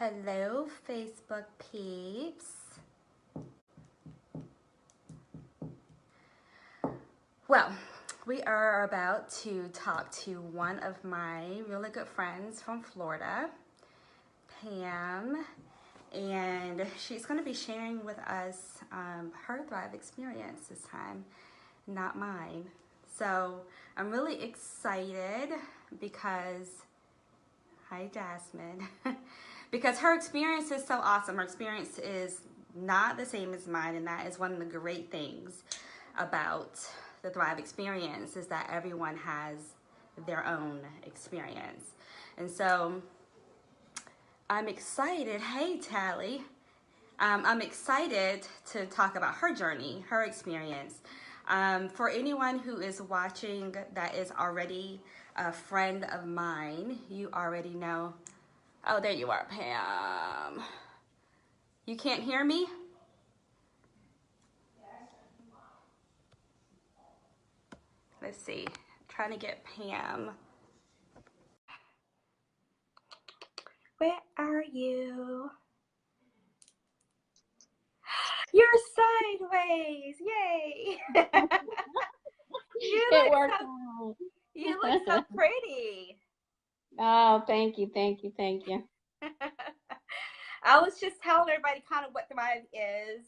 Hello, Facebook peeps. Well, we are about to talk to one of my really good friends from Florida, Pam, and she's going to be sharing with us her Thrive experience this time, not mine. So I'm really excited because, hi, Jasmine, because her experience is so awesome. Her experience is not the same as mine, and that is one of the great things about the Thrive experience is that everyone has their own experience. And so I'm excited. Hey, Tally. I'm excited to talk about her journey, her experience. For anyone who is watching that is already a friend of mine, you already know. Oh, there you are, Pam. You can't hear me? Let's see. I'm trying to get Pam. Where are you? You're sideways. Yay. you It look worked so out. you look so pretty. Oh, thank you, thank you, thank you. I was just telling everybody kind of what Thrive is,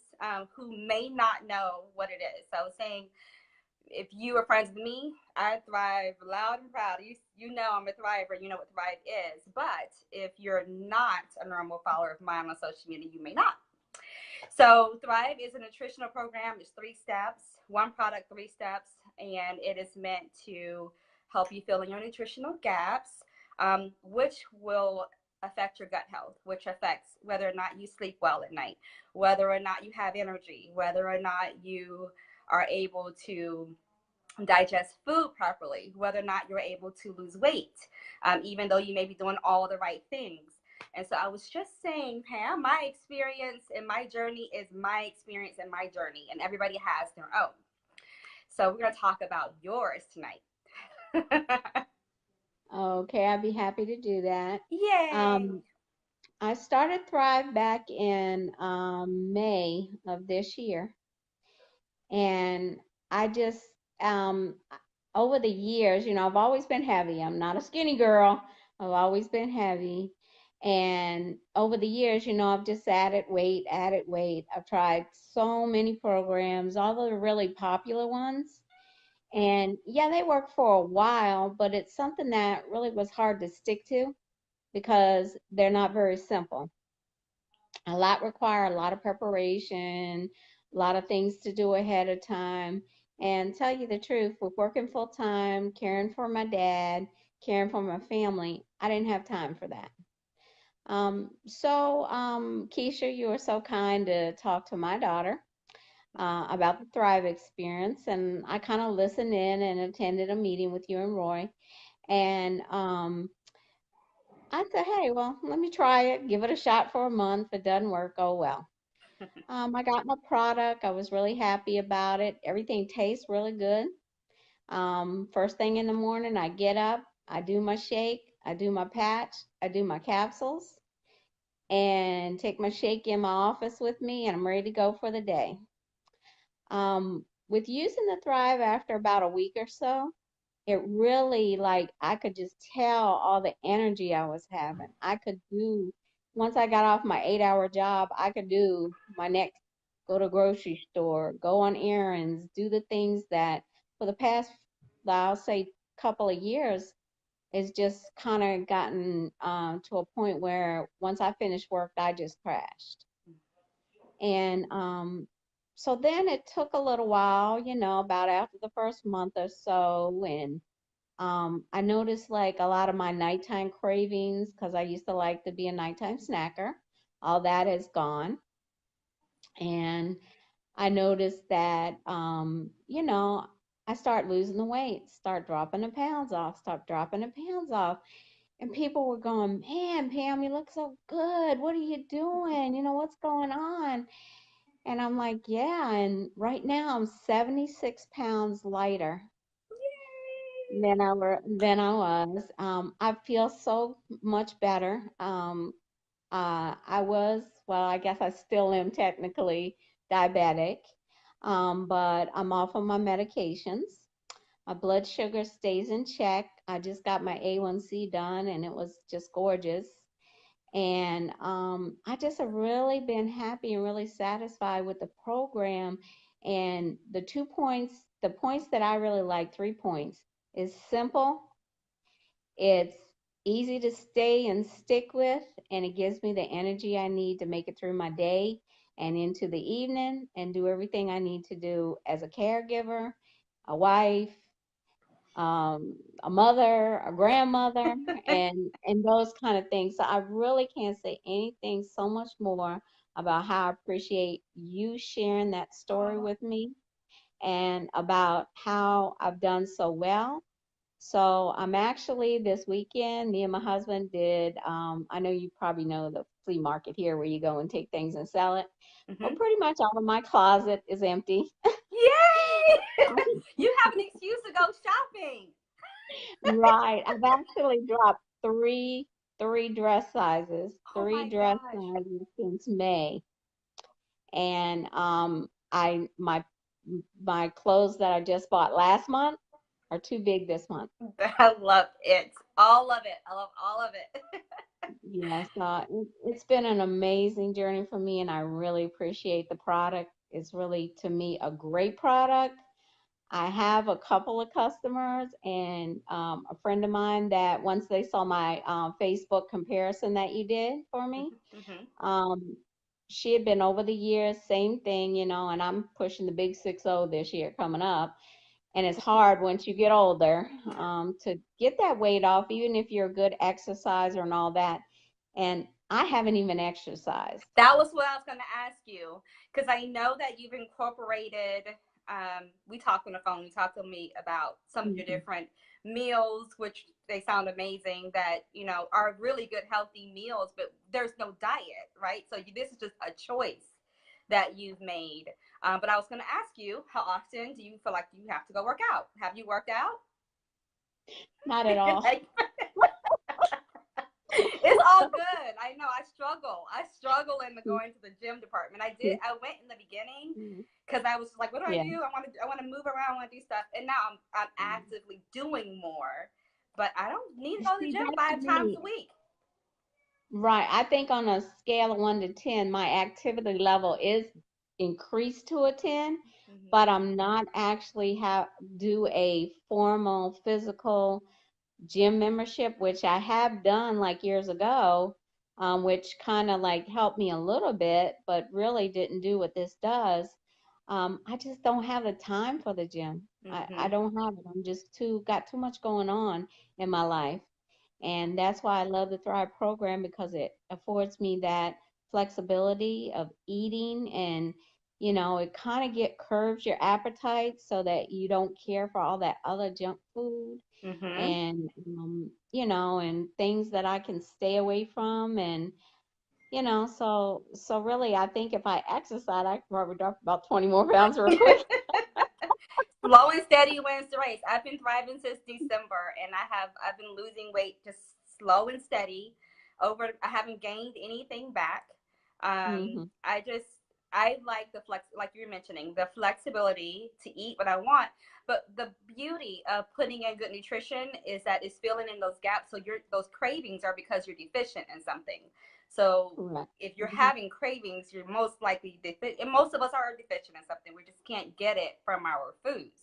who may not know what it is. So I was saying, if you are friends with me, I thrive loud and proud. You know I'm a thriver. You know what Thrive is. But if you're not a normal follower of mine on social media, you may not. So Thrive is a nutritional program. It's 3 steps, one product, 3 steps, and it is meant to help you fill in your nutritional gaps, which will affect your gut health, which affects whether or not you sleep well at night, whether or not you have energy, whether or not you are able to digest food properly, whether or not you're able to lose weight, even though you may be doing all the right things. And so I was just saying, Pam, my experience and my journey is my experience and my journey, and everybody has their own. So we're going to talk about yours tonight. Okay, I'd be happy to do that. Yay! Um, I started Thrive back in May of this year, and I just um, over the years, I've always been heavy. I'm not a skinny girl. I've always been heavy, and over the years, I've just added weight, added weight. I've tried so many programs, all the really popular ones. And yeah, they work for a while, but it's something that really was hard to stick to because they're not very simple. A lot require a lot of preparation, a lot of things to do ahead of time. And tell you the truth, with working full time, caring for my dad, caring for my family, I didn't have time for that. Keisha, you were so kind to talk to my daughter about the Thrive experience, and I kind of listened in and attended a meeting with you and Roy. And I said, hey, well, let me try it, give it a shot for a month. If it doesn't work, oh well. I got my product. I was really happy about it. Everything tastes really good. First thing in the morning, I get up, I do my shake, I do my patch, I do my capsules, and take my shake in my office with me, and I'm ready to go for the day. With using the Thrive after about a week or so, it really like I could just tell all the energy I was having. I could do once I got off my 8-hour job, I could do my next go to grocery store, go on errands, do the things that for the past I'll say couple of years it's just kind of gotten to a point where once I finished work, I just crashed. And so then it took a little while, about after the first month or so, and I noticed like a lot of my nighttime cravings, because I used to like to be a nighttime snacker, all that is gone. And I noticed that, I start losing the weight, start dropping the pounds off, start dropping the pounds off. And people were going, man, Pam, you look so good. What are you doing? What's going on? And I'm like, yeah. And right now I'm 76 pounds lighter than I was. I feel so much better. well, I guess I still am technically diabetic, but I'm off of my medications. My blood sugar stays in check. I just got my A1C done and it was just gorgeous. And I just have really been happy and really satisfied with the program. And the 2 points, the points that I really like, 3 points, is simple, it's easy to stay and stick with, and it gives me the energy I need to make it through my day and into the evening and do everything I need to do as a caregiver, a wife, a mother, a grandmother, and those kind of things. So I really can't say anything so much more about how I appreciate you sharing that story Oh. with me and about how I've done so well. So I'm actually this weekend, me and my husband did, I know you probably know the flea market here where you go and take things and sell it. Well, Hmm. pretty much all of my closet is empty. Yay! You have an excuse to go shopping. Right. I've actually dropped three dress sizes, Oh three my dress gosh. sizes since May. And my clothes that I just bought last month are too big this month. I love it. All of it. I love all of it. Yes, it's been an amazing journey for me, and I really appreciate the product. It's really, to me, a great product. I have a couple of customers and a friend of mine that once they saw my Facebook comparison that you did for me, Hmm. um, she had been over the years, same thing, and I'm pushing the big 60 this year coming up. And it's hard once you get older to get that weight off, even if you're a good exerciser and all that. And I haven't even exercised. That was what I was going to ask you because I know that you've incorporated. We talked on the phone. You talked to me about some of your Mhm. different meals, which they sound amazing. That are really good, healthy meals, but there's no diet, right? So this is just a choice that you've made. But I was going to ask you, how often do you feel like you have to go work out? Have you worked out? Not at all. Like, it's all good. I know I struggle. I struggle in the going to the gym department. I went in the beginning because I was just like, what do I Yeah. do? I want to move around, I want to do stuff. And now I'm actively doing more. But I don't need to go to the See, gym that to 5 times a me, week. right. I think on a scale of 1 to 10, my activity level is increased to a 10, Hmm. but I'm not actually have do a formal physical gym membership, which I have done like years ago, which kind of like helped me a little bit, but really didn't do what this does. I just don't have the time for the gym. I Hmm. don't have it. I'm just got too much going on in my life. And that's why I love the Thrive program because it affords me that flexibility of eating and it kind of get curbs your appetite so that you don't care for all that other junk food Hmm. and and things that I can stay away from and so really I think if I exercise I could probably drop about 20 more pounds real quick. Slow and steady wins the race. I've been thriving since December, and I've been losing weight just slow and steady. I haven't gained anything back. Hmm. I like the flex, like you're mentioning, the flexibility to eat what I want. But the beauty of putting in good nutrition is that it's filling in those gaps. So those cravings are because you're deficient in something. So Right. if you're Hmm. having cravings, you're most likely deficient. And most of us are deficient in something. We just can't get it from our foods.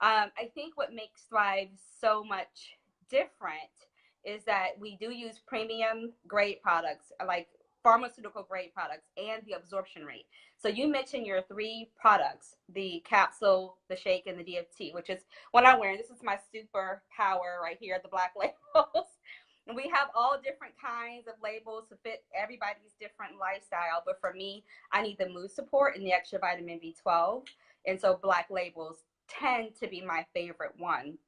I think what makes Thrive so much different is that we do use premium grade products, like pharmaceutical grade products, and the absorption rate. So you mentioned your three products: the capsule, the shake, and the DFT, which is what I'm wearing. This is my super power right here, the black labels. And we have all different kinds of labels to fit everybody's different lifestyle. But for me, I need the mood support and the extra vitamin B12. And so black labels tend to be my favorite one.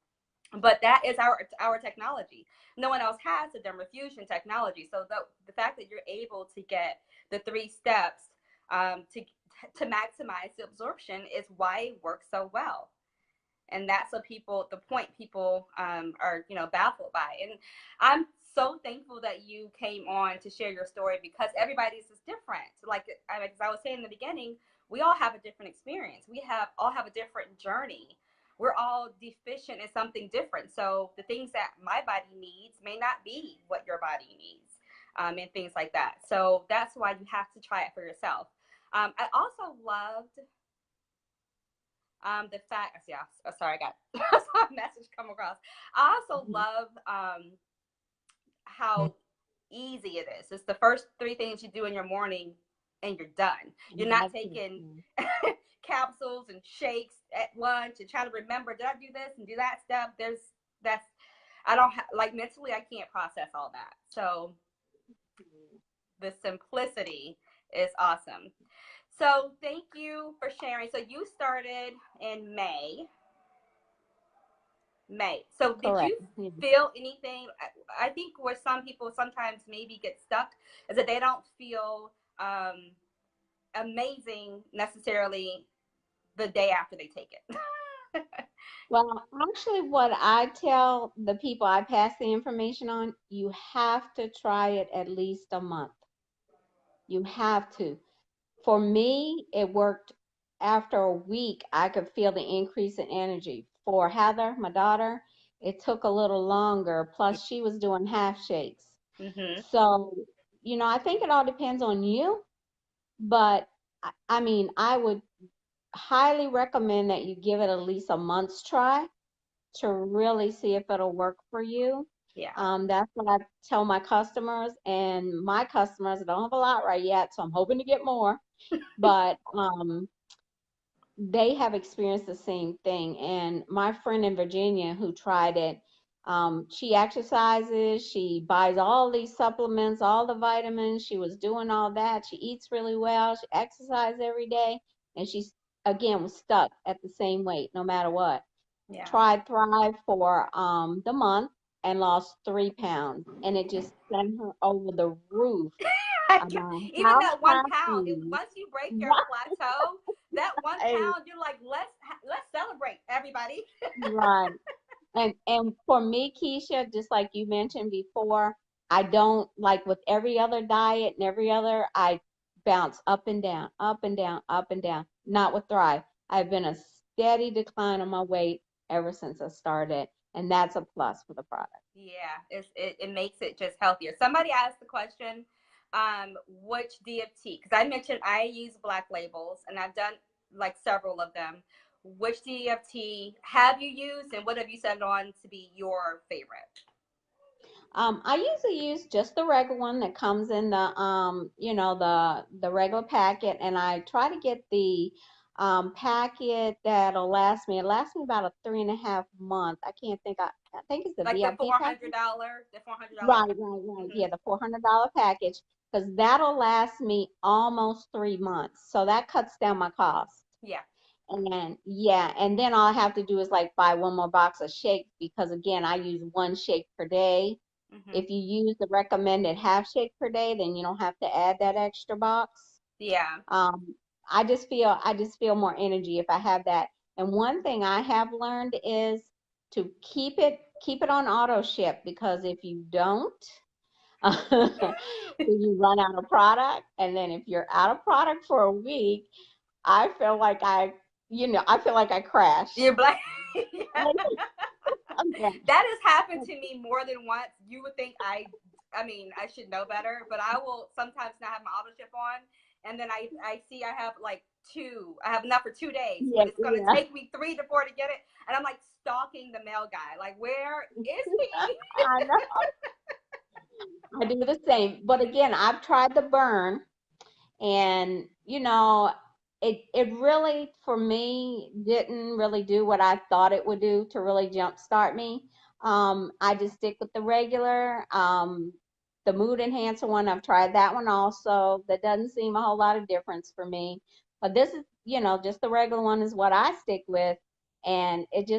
But that is our technology. No one else has the dermafusion technology. So the fact that you're able to get the 3 steps to maximize the absorption is why it works so well. And that's what the point people are baffled by. And I'm so thankful that you came on to share your story because everybody's is different. Like as I was saying in the beginning, we all have a different experience. We have all have a different journey. We're all deficient in something different. So the things that my body needs may not be what your body needs, and things like that. So that's why you have to try it for yourself. I also loved the fact. Yeah, oh, sorry, I got I saw a message come across. I also love how easy it is. It's the first three things you do in your morning and you're done. You're not taking capsules and shakes at lunch and trying to remember, did I do this and do that stuff? That's, I don't like mentally, I can't process all that. So the simplicity is awesome. So thank you for sharing. So you started in May. So did Correct. you feel anything? I think where some people sometimes maybe get stuck is that they don't feel amazing necessarily the day after they take it. Well, actually, what I tell the people I pass the information on, you have to try it at least a month. You have to. For me, it worked after a week. I could feel the increase in energy. For Heather, my daughter, it took a little longer. Plus, she was doing half shakes. Mm-hmm. So, I think it all depends on you. But I mean, I would highly recommend that you give it at least a month's try to really see if it'll work for you. Yeah. That's what I tell my customers, and my customers, I don't have a lot right yet, so I'm hoping to get more. But they have experienced the same thing. And my friend in Virginia who tried it, she exercises, she buys all these supplements, all the vitamins. She was doing all that. She eats really well. She exercises every day, and she's again was stuck at the same weight no matter what. Yeah. Tried Thrive for the month and lost 3 pounds, and it just sent her over the roof about Even how that 1 pound, happy. once you break your plateau, that one Right, pound, you're like, let's celebrate, everybody. right. And for me, Keisha, just like you mentioned before, I don't like with every other diet and every other, I bounce up and down, up and down, up and down. Not with Thrive. I've been a steady decline on my weight ever since I started, and that's a plus for the product. Yeah, it makes it just healthier. Somebody asked the question, which DFT? Because I mentioned I use Black Labels, and I've done like several of them. Which DFT have you used, and what have you settled on to be your favorite? I usually use just the regular one that comes in the the regular packet, and I try to get the packet that'll last me. It lasts me about a 3.5 month. I can't think. I think it's the Like the VIP four hundred package. dollar, the $400 Right, pack. right, right. Mm-hmm. Yeah, the $400 package, because that'll last me almost 3 months. So that cuts down my cost. Yeah. And yeah, and then all I have to do is like buy one more box of shakes because again, I use one shake per day. Mm-hmm. If you use the recommended half shake per day, then you don't have to add that extra box. Yeah. Um, I just feel more energy if I have that. And one thing I have learned is to keep it on auto ship because if you don't, then you run out of product. And then if you're out of product for a week, I feel like I feel like I crashed. You're black. Yeah. Yeah. That has happened to me more than once. You would think I mean, I should know better, but I will sometimes not have my auto ship on, and then I see I have like I have enough for 2 days, Yeah, but it's gonna yeah. take me 3 to 4 to get it, and I'm like stalking the mail guy, like where is he? I know. I do the same. But again, I've tried the burn, and it really for me didn't really do what I thought it would do to really jumpstart me. I just stick with the regular. The mood enhancer one, I've tried that one also. That doesn't seem a whole lot of difference for me. But this is, just the regular one is what I stick with. And it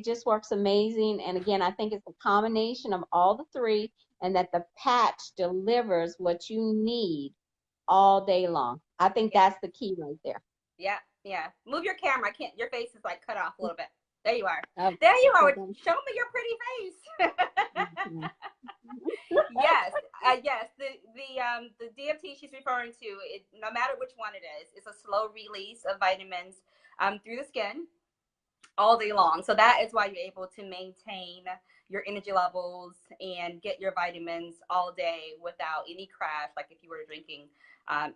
just works amazing. And again, I think it's a combination of all the three, and that the patch delivers what you need all day long. I think Yeah, that's the key right there. yeah, yeah. Move your camera. I can't. Your face is like cut off a little bit. There you are. Okay, There you are. okay. Show me your pretty face. Mhm. Yes, yes. The DFT she's referring to, no matter which one it is, it's a slow release of vitamins through the skin all day long. So that is why you're able to maintain your energy levels and get your vitamins all day without any crash, like if you were drinking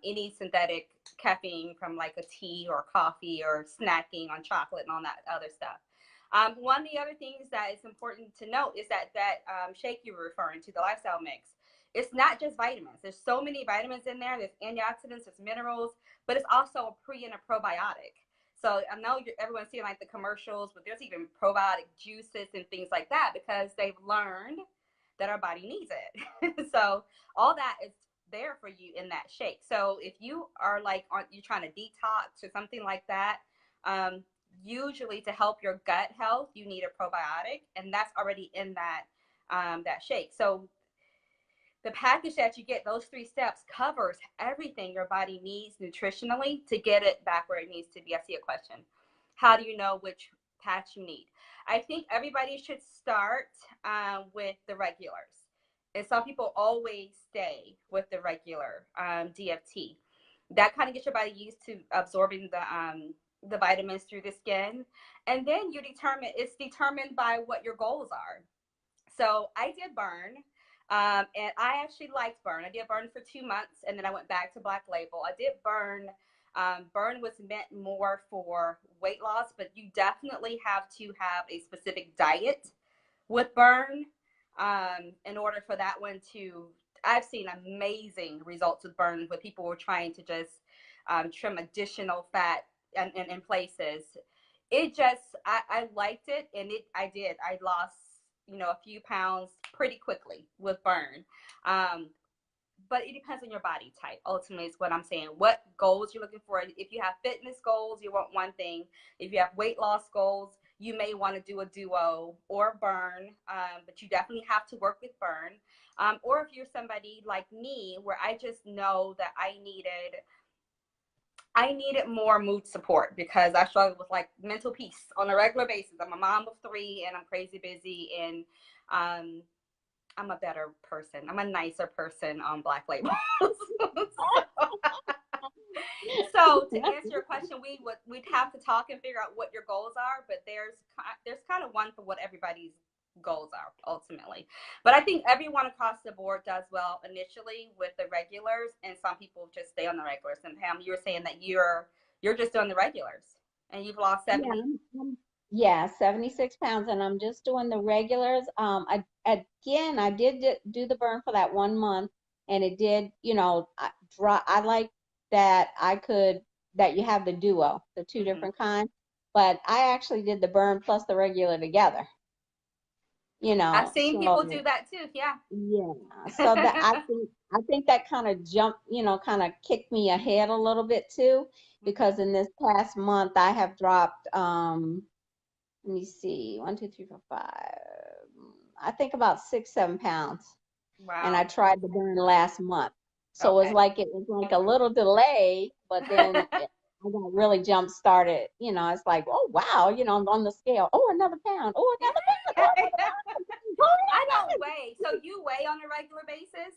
any synthetic caffeine from like a tea or coffee or snacking on chocolate and all that other stuff. One of the other things that is important to note is that shake you were referring to, the lifestyle mix. It's not just vitamins. There's so many vitamins in there. There's antioxidants, there's minerals, but it's also a pre and a probiotic. So I know everyone's seeing like the commercials, but there's even probiotic juices and things like that because they've learned that our body needs it. So all that is there for you in that shake. So if you are like you're trying to detox or something like that, usually to help your gut health, you need a probiotic, and that's already in that shake. So the package that you get, those 3 steps, covers everything your body needs nutritionally to get it back where it needs to be. I see a question. How do you know which patch you need? I think everybody should start with the regulars. And some people always stay with the regular DFT. That kind of gets your body used to absorbing the vitamins through the skin. And then it's determined by what your goals are. So I did burn. And I actually liked burn. I did burn for 2 months, and then I went back to black label. I did burn. Burn was meant more for weight loss, but you definitely have to have a specific diet with burn in order for that one to. I've seen amazing results with burn with people who are trying to just trim additional fat in places. It just I liked it, and I did. I lost a few pounds pretty quickly with burn. But it depends on your body type. Ultimately, is what I'm saying. What goals you're looking for? If you have fitness goals, you want one thing. If you have weight loss goals, you may want to do a duo or burn. But you definitely have to work with burn. Or if you're somebody like me, where I just know that I needed more mood support because I struggle with like mental peace on a regular basis. I'm a mom of 3 and I'm crazy busy, and um, I'm a better person. I'm a nicer person on Black Label. So to answer your question, we'd have to talk and figure out what your goals are, but there's kind of one for what everybody's goals are ultimately. But I think everyone across the board does well initially with the regulars, and some people just stay on the regulars. And Pam, you were saying that you're just doing the regulars, and you've lost Yeah, 70. yeah, 76 pounds, and I'm just doing the regulars. I did do the burn for that 1 month, and it did, I like that that you have the duo, the two Hmm. different kinds, but I actually did the burn plus the regular together, I've seen people do so that too. Yeah. yeah, so that I think that kind of jumped, kind of kicked me ahead a little bit too, Hmm. because in this past month I have dropped let me see, 1, 2, 3, 4, 5. I think about 6, 7 pounds. And I Wow. tried to burn last month. So Okay. it was like a little delay, but then I got really jump started. It's like, oh wow, I'm on the scale. Oh, another pound. Oh, another pound. Oh my God. I Oh don't my God. weigh. So you weigh on a regular basis?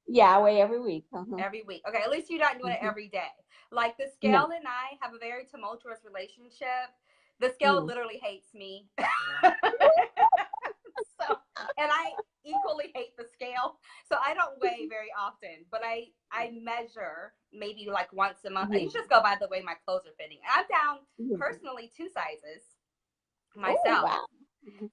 Yeah, I weigh every week. Uh-huh. Every week. Okay, at least you're not doing it Hmm. every day. Like the No. scale and I have a very tumultuous relationship. The scale Mm. literally hates me. So, and I equally hate the scale. So I don't weigh very often, but I measure maybe like once a month. I Yeah. usually just go by the way my clothes are fitting. I'm down Yeah. personally 2 sizes Oh, myself. wow.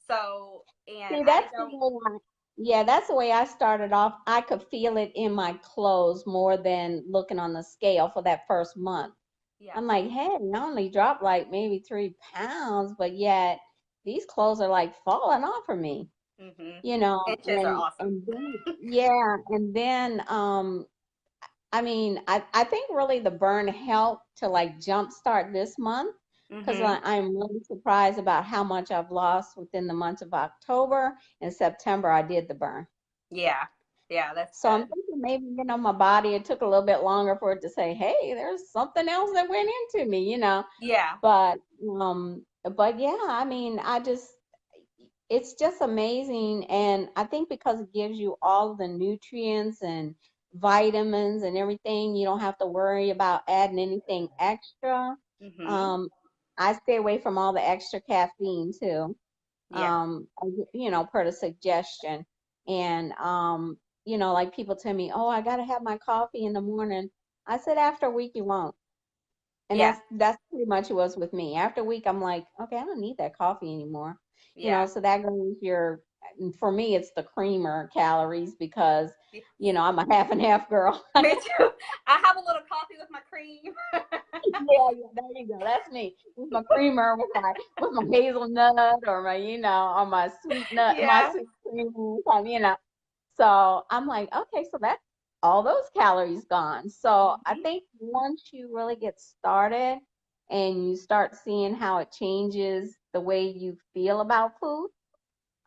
So, and See, I that's the don't. way yeah, that's the way I started off. I could feel it in my clothes more than looking on the scale for that first month. Yeah. I'm like, hey, I only dropped like maybe 3 pounds, but yet these clothes are like falling off of me, Mhm. you know, Inches are and awesome. and then yeah, and then I mean, I think really the burn helped to like jumpstart this month because Mhm. I'm really surprised about how much I've lost within the months of October and September. I did the burn. Yeah. Yeah, that's So I'm good. thinking maybe, my body, it took a little bit longer for it to say, hey, there's something else that went into me. Yeah. But but yeah, I mean, I just it's just amazing. And I think because it gives you all of the nutrients and vitamins and everything, you don't have to worry about adding anything extra. Mm-hmm. Um, I stay away from all the extra caffeine too, Yeah. per the suggestion. And, like people tell me, oh, I got to have my coffee in the morning. I said, after a week, you won't. And Yeah. that's pretty much it was with me. After a week, I'm like, okay, I don't need that coffee anymore. Yeah. So that goes for me, it's the creamer calories because, I'm a half and half girl. Me too. I have a little coffee with my cream. Yeah, there you go. That's me with my creamer, with my hazelnut or my sweet nut, my Yeah. sweet creamer. So I'm like, okay, so that's all those calories gone. So I Mm-hmm. think once you really get started and you start seeing how it changes the way you feel about food,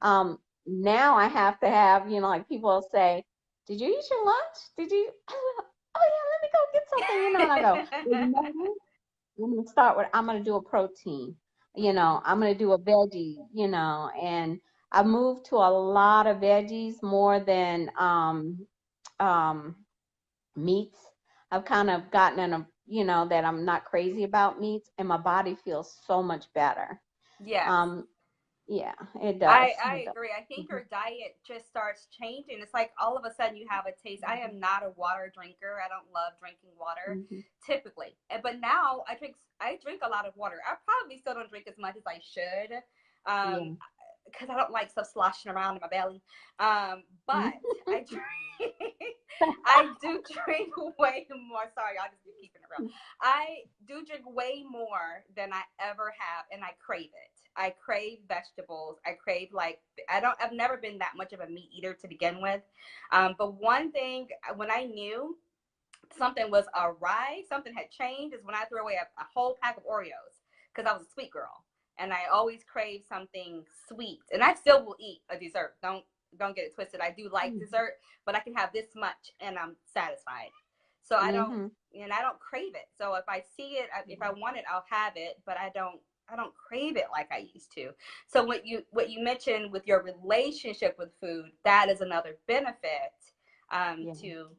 now I have to have, like people will say, did you eat your lunch? Did you? Oh yeah, let me go get something, and I go, well, you know what? I'm gonna do a protein, I'm gonna do a veggie, and I moved to a lot of veggies more than um meats. I've kind of gotten in that I'm not crazy about meats and my body feels so much better. Yes. Um, yeah, it does. I It does. agree. I think Mhm. your diet just starts changing. It's like all of a sudden you have a taste. I am not a water drinker. I don't love drinking water Mhm. typically. But now I drink a lot of water. I probably still don't drink as much as I should. Um, Yeah. because I don't like stuff sloshing around in my belly. But Mhm. I drink, I do drink way more. Sorry, I'll just be keeping it real. I do drink way more than I ever have, and I crave it. I crave vegetables. I crave I've never been that much of a meat eater to begin with. But one thing when I knew something was awry, something had changed, is when I threw away a whole pack of Oreos because I was a sweet girl and I always crave something sweet. And I still will eat a dessert. Don't get it twisted. I do like dessert, but I can have this much and I'm satisfied. So Mhm. I don't crave it. So if I see it, if I want it, I'll have it, but I don't crave it like I used to. So what you mentioned with your relationship with food, that is another benefit Yeah.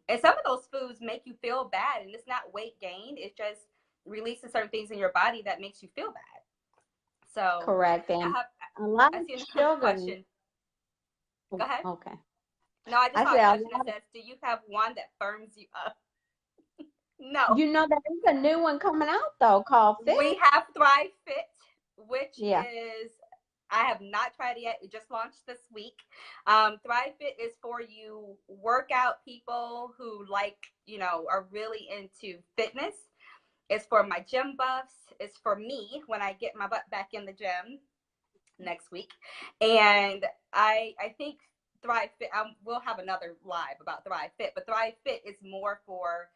and some of those foods make you feel bad, and it's not weight gain, it just releases certain things in your body that makes you feel bad. So Correct. I And have a lot I of see another sugar. question. Go ahead. Okay. No, I just I saw a say a question that lot of, says, do you have one that firms you up? No. there is a new one coming out though called Fit. We have Thrive Fit, which Yeah. is, I have not tried it yet. It just launched this week. Thrive Fit is for you workout people who are really into fitness. It's for my gym buffs. It's for me when I get my butt back in the gym next week. And I think Thrive Fit, we'll have another live about Thrive Fit, but Thrive Fit is more for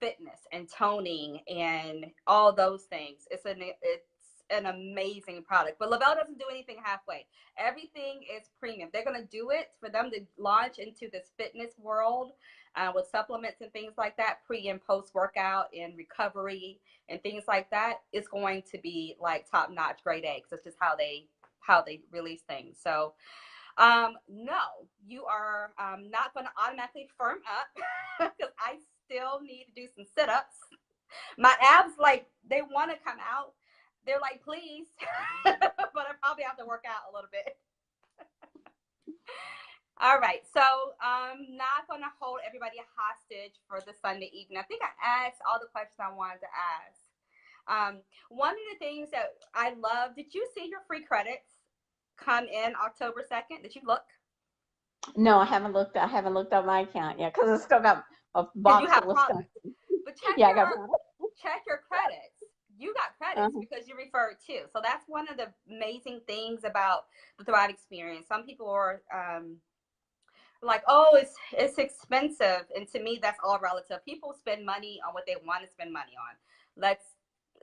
fitness and toning and all those things. It's an amazing product. But Le-Vel doesn't do anything halfway. Everything is premium. They're going to do it for them to launch into this fitness world with supplements and things like that, pre and post workout and recovery and things like that. It's going to be like top notch, grade A. Because it's just how they release things. So no, you are not going to automatically firm up because I still need to do some sit-ups. My abs, they want to come out. They're like, please, but I probably have to work out a little bit. All right, so I'm not going to hold everybody hostage for the Sunday evening. I think I asked all the questions I wanted to ask. One of the things that I love, did you see your free credits come in October 2nd? Did you look? No, I haven't looked. I haven't looked up my account yet because I still got a Because you box have full of stuff. products. But check Yeah, I got your products. check your credits. You got credits Uh-huh. because you referred too. So that's one of the amazing things about the Thrive experience. Some people are like, oh, it's expensive, and to me, that's all relative. People spend money on what they want to spend money on. Let's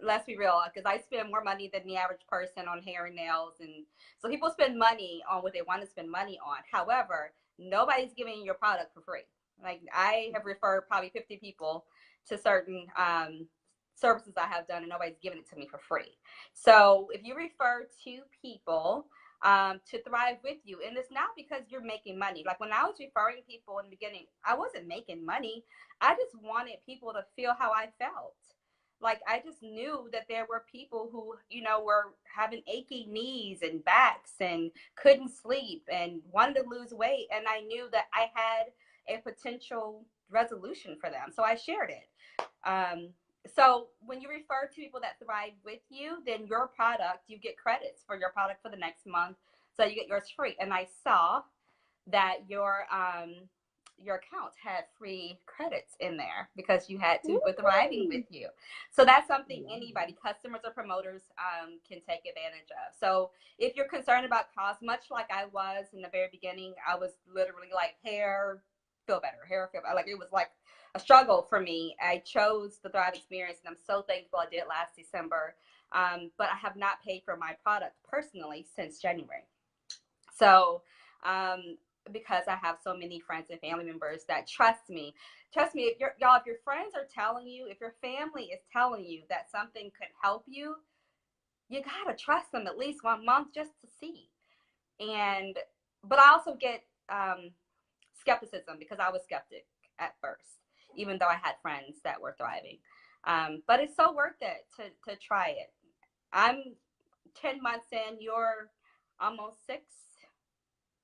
let's be real, because I spend more money than the average person on hair and nails, and so people spend money on what they want to spend money on. However, nobody's giving you your product for free. Like I have referred probably 50 people to certain services I have done, and nobody's giving it to me for free. So if you refer two people, to thrive with you. And it's not because you're making money. Like when I was referring people in the beginning, I wasn't making money. I just wanted people to feel how I felt. Like I just knew that there were people who, you know, were having achy knees and backs and couldn't sleep and wanted to lose weight. And I knew that I had a potential resolution for them. So I shared it. Um, so when you refer to people that thrive with you, then your product, you get credits for your product for the next month. So you get yours free. And I saw that your account had free credits in there because you had two people thriving with you. So that's something anybody, customers or promoters, can take advantage of. So if you're concerned about cost, much like I was in the very beginning, I was literally like, hair, feel better, hair, feel better. Like it was like a struggle for me. I chose the Thrive experience, and I'm so thankful I did last December. But I have not paid for my product personally since January. So, because I have so many friends and family members that trust me. Trust me, if y'all, if your friends are telling you, if your family is telling you that something could help you, you gotta trust them at least 1 month just to see. And but I also get skepticism because I was skeptic at first, even though I had friends that were thriving. But it's so worth it to try it. I'm 10 months in. You're almost 6.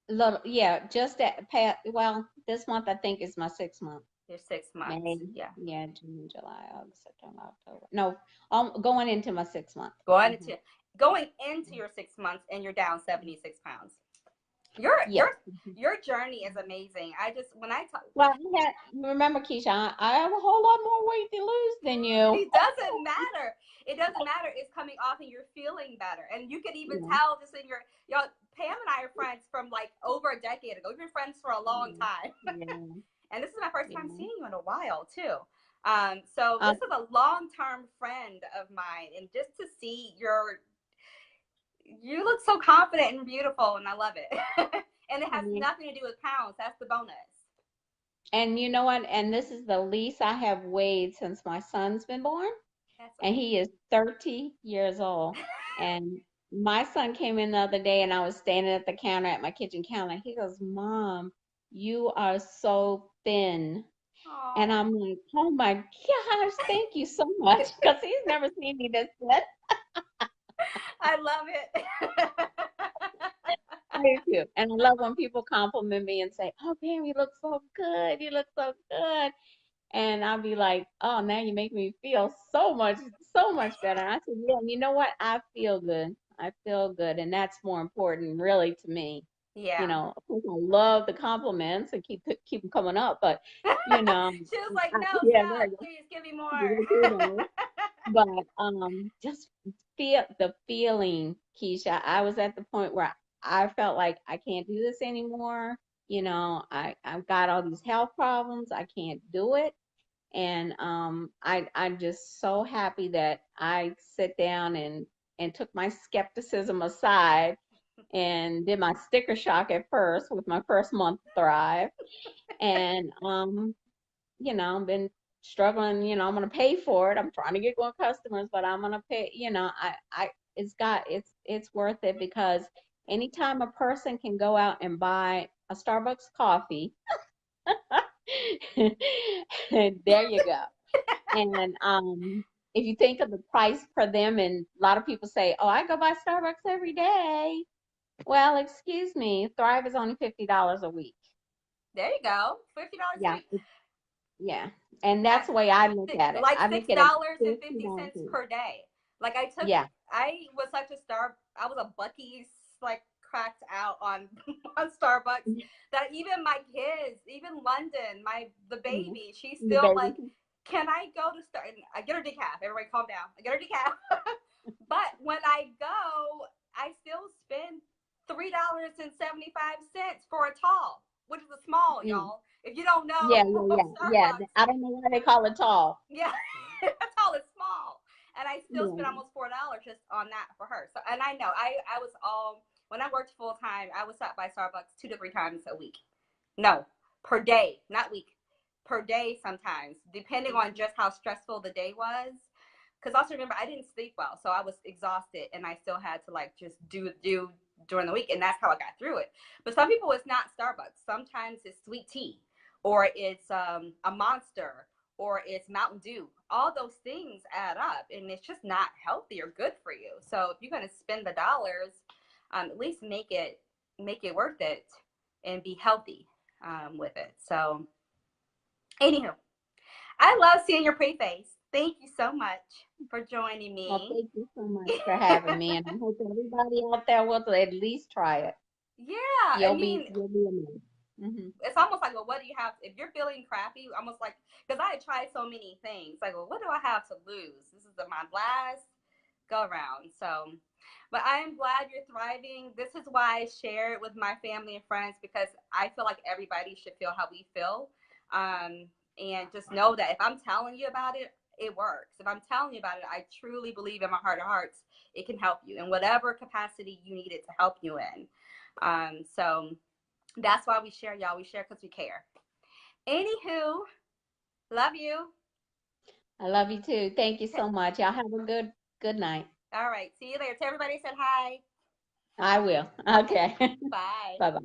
Little, yeah, just that past, well, this month I think is my 6 month. You're 6 months. May, Yeah. yeah, June, July, August, September, October. No, going into my 6 month. Going into going into your 6 months, and you're down 76 pounds. Your Yes. your journey is amazing. I just when I talk. Well, remember, Keisha, I have a whole lot more weight to lose than you. It doesn't matter. It doesn't matter. It's coming off, and you're feeling better. And you can even tell just in your, y'all. Pam and I are friends from like over a decade ago. We've been friends for a long time. And this is my first time seeing you in a while too. So this is a long-term friend of mine, and just to see you look so confident and beautiful, and I love it. And it has nothing to do with pounds. That's the bonus. And you know what? And this is the least I have weighed since my son's been born. And he is 30 years old. And my son came in the other day, and I was standing at the counter, at my kitchen counter. He goes, "Mom, you are so thin." Aww. And I'm like, "Oh my gosh, thank you so much." Because he's never seen me this thin. I love it. I do too. And I love when people compliment me and say, "Oh, Pam, you look so good. You look so good." And I'll be like, "Oh, now you make me feel so much better." And I said, "Yeah, you know what? I feel good. I feel good. And that's more important, really, to me." Yeah. You know, of course, I love the compliments and keep them coming up, but you know, she was like, "No, stop, please give me more." But just feel the feeling, Keisha. I was at the point where I felt like I can't do this anymore. You know, I've got all these health problems. I can't do it. And I'm just so happy that I sit down and took my skepticism aside and did my sticker shock at first with my first month Thrive. And you know, I've been struggling, you know, I'm gonna pay for it. I'm trying to get more customers, but I'm gonna pay, you know, it's worth it because anytime a person can go out and buy a Starbucks coffee, there you go. And if you think of the price per them, and a lot of people say, "Oh, I go buy Starbucks every day." Well, excuse me, Thrive is only $50 a week. There you go, $50 a week. Yeah, and that's the way I look at it. Like I look at it $6.50 per day. Like I was such a I was a Buc-ee's like cracked out on Starbucks that even my kids, even London, the baby, she's still like, "Can I go to Starbucks?" I get her decaf. Everybody calm down. I get her decaf. But when I go, I still spend $3.75 for a tall, which is a small, y'all. If you don't know, yeah. I don't know why they call it tall. Yeah, tall is small, and I still spend almost $4 just on that for her. So, and I know I was all when I worked full time, I was stopped by Starbucks 2 to 3 times a week. No, per day, not week, per day sometimes, depending on just how stressful the day was. Because also remember, I didn't sleep well, so I was exhausted, and I still had to like just do during the week, and that's how I got through it. But some people, it's not Starbucks. Sometimes it's sweet tea, or it's a Monster, or it's Mountain Dew. All those things add up, and it's just not healthy or good for you. So if you're going to spend the dollars, at least make it worth it, and be healthy with it. So, anywho, I love seeing your pretty face. Thank you so much for joining Well, me. thank you so much for having me, and I hope everybody out there will at least try it. Yeah, I mean, You'll be amazed. it's almost like, well, what do you have if you're feeling crappy? Almost like, because I tried so many things. Like, well, what do I have to lose? This is my last go around. So, but I'm glad you're thriving. This is why I share it with my family and friends, because I feel like everybody should feel how we feel. Um, and just know that if I'm telling you about it, it works. If I'm telling you about it, I truly believe in my heart of hearts, it can help you in whatever capacity you need it to help you in. So that's why we share, y'all. We share because we care. Anywho, love you. I love you too. Thank you so much. Y'all have a good night. All right. See you later. Tell everybody I said hi. I will. Okay. Okay. Bye. Bye bye.